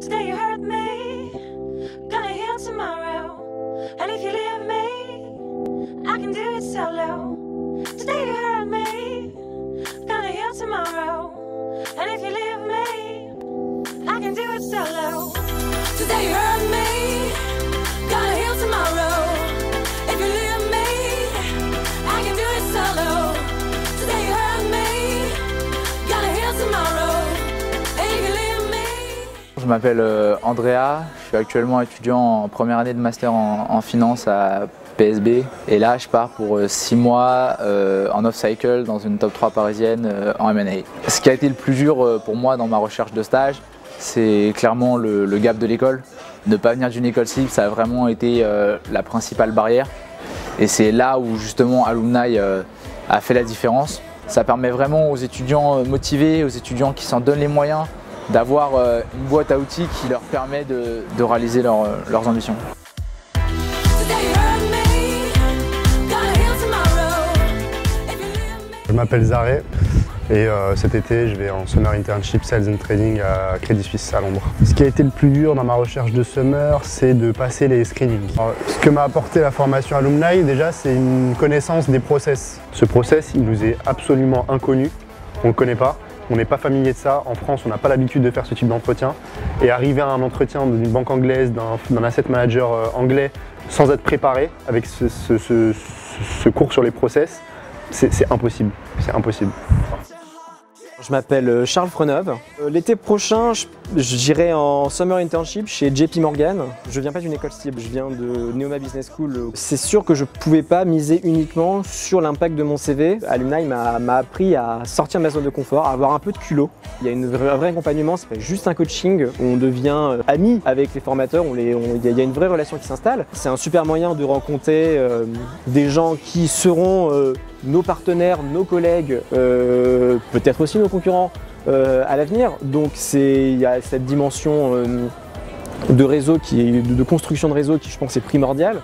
Today you hurt me, gonna heal tomorrow. And if you leave me, I can do it solo. Today you hurt me, gonna heal tomorrow. And if you leave me, I can do it solo. Today you hurt me, gonna heal tomorrow. If you leave me, I can do it solo. Today you hurt me, gonna heal tomorrow. And if you leave me. Je m'appelle Andrea, je suis actuellement étudiant en première année de master en finance à PSB et là je pars pour 6 mois en off-cycle dans une top 3 parisienne en M&A. Ce qui a été le plus dur pour moi dans ma recherche de stage, c'est clairement le gap de l'école. Ne pas venir d'une école cible, ça a vraiment été la principale barrière et c'est là où justement Alumni a fait la différence. Ça permet vraiment aux étudiants motivés, aux étudiants qui s'en donnent les moyens, d'avoir une boîte à outils qui leur permet de réaliser leurs ambitions. Je m'appelle Zaré et cet été je vais en Summer Internship Sales and Trading à Crédit Suisse à Londres. Ce qui a été le plus dur dans ma recherche de Summer, c'est de passer les screenings. Alors, ce que m'a apporté la formation Alumni, déjà c'est une connaissance des process. Ce process il nous est absolument inconnu, on ne le connaît pas. On n'est pas familier de ça. En France, on n'a pas l'habitude de faire ce type d'entretien. Et arriver à un entretien d'une banque anglaise, d'un asset manager anglais, sans être préparé, avec ce cours sur les process, c'est impossible. C'est impossible. Je m'appelle Charles Freneuve. L'été prochain, j'irai en Summer Internship chez JP Morgan. Je viens pas d'une école cible, je viens de Neoma Business School. C'est sûr que je pouvais pas miser uniquement sur l'impact de mon CV. Alumni m'a appris à sortir de ma zone de confort, à avoir un peu de culot. Il y a un vrai accompagnement, c'est pas juste un coaching. On devient amis avec les formateurs, il y a une vraie relation qui s'installe. C'est un super moyen de rencontrer des gens qui seront nos partenaires, nos collègues, peut-être aussi nos concurrents à l'avenir. Donc il y a cette dimension de réseau, de construction de réseau qui je pense est primordiale.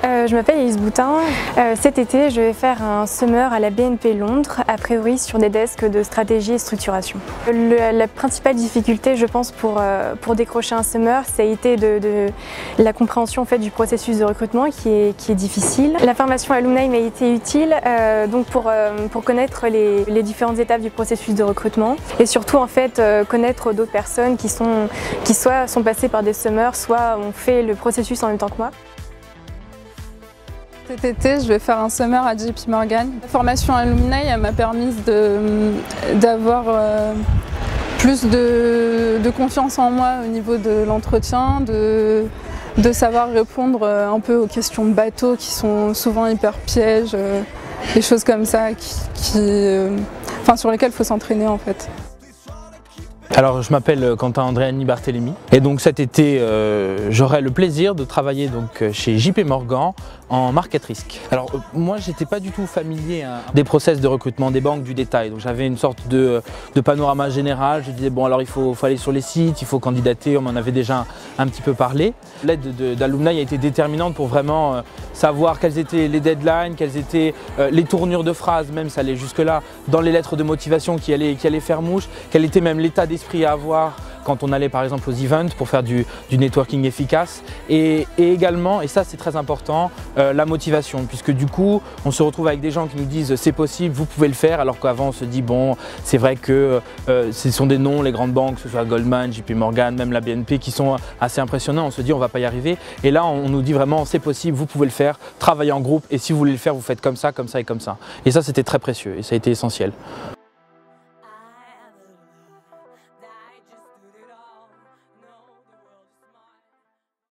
Je m'appelle Elise Boutin. Cet été, je vais faire un summer à la BNP Londres, a priori sur des desks de stratégie et structuration. La principale difficulté, je pense, pour décrocher un summer, ça a été de la compréhension en fait, du processus de recrutement qui est difficile. La formation Alumni m'a été utile donc pour connaître les différentes étapes du processus de recrutement et surtout en fait, connaître d'autres personnes qui soit sont passées par des summers, soit ont fait le processus en même temps que moi. Cet été, je vais faire un summer à JP Morgan. La formation Alumni m'a permis d'avoir plus de confiance en moi au niveau de l'entretien, de savoir répondre un peu aux questions de bateau qui sont souvent hyper pièges, des choses comme ça sur lesquelles il faut s'entraîner en fait. Alors je m'appelle Quentin Andréani Barthélémy et donc cet été j'aurai le plaisir de travailler donc chez JP Morgan en market risk. Alors moi j'étais pas du tout familier des process de recrutement des banques du détail, donc j'avais une sorte de panorama général. Je disais bon alors il faut aller sur les sites, il faut candidater, on m'en avait déjà un petit peu parlé. L'aide d'Alumni a été déterminante pour vraiment savoir quelles étaient les deadlines, quelles étaient les tournures de phrases, même ça allait jusque là, dans les lettres de motivation qui allaient faire mouche, quel était même l'état d'esprit à avoir quand on allait par exemple aux events pour faire du networking efficace et également, et ça c'est très important, la motivation, puisque du coup on se retrouve avec des gens qui nous disent c'est possible, vous pouvez le faire, alors qu'avant on se dit bon c'est vrai que ce sont des noms, les grandes banques, que ce soit Goldman, JP Morgan, même la BNP qui sont assez impressionnants, on se dit on va pas y arriver et là on nous dit vraiment c'est possible, vous pouvez le faire, travaillez en groupe et si vous voulez le faire vous faites comme ça et comme ça et ça c'était très précieux et ça a été essentiel.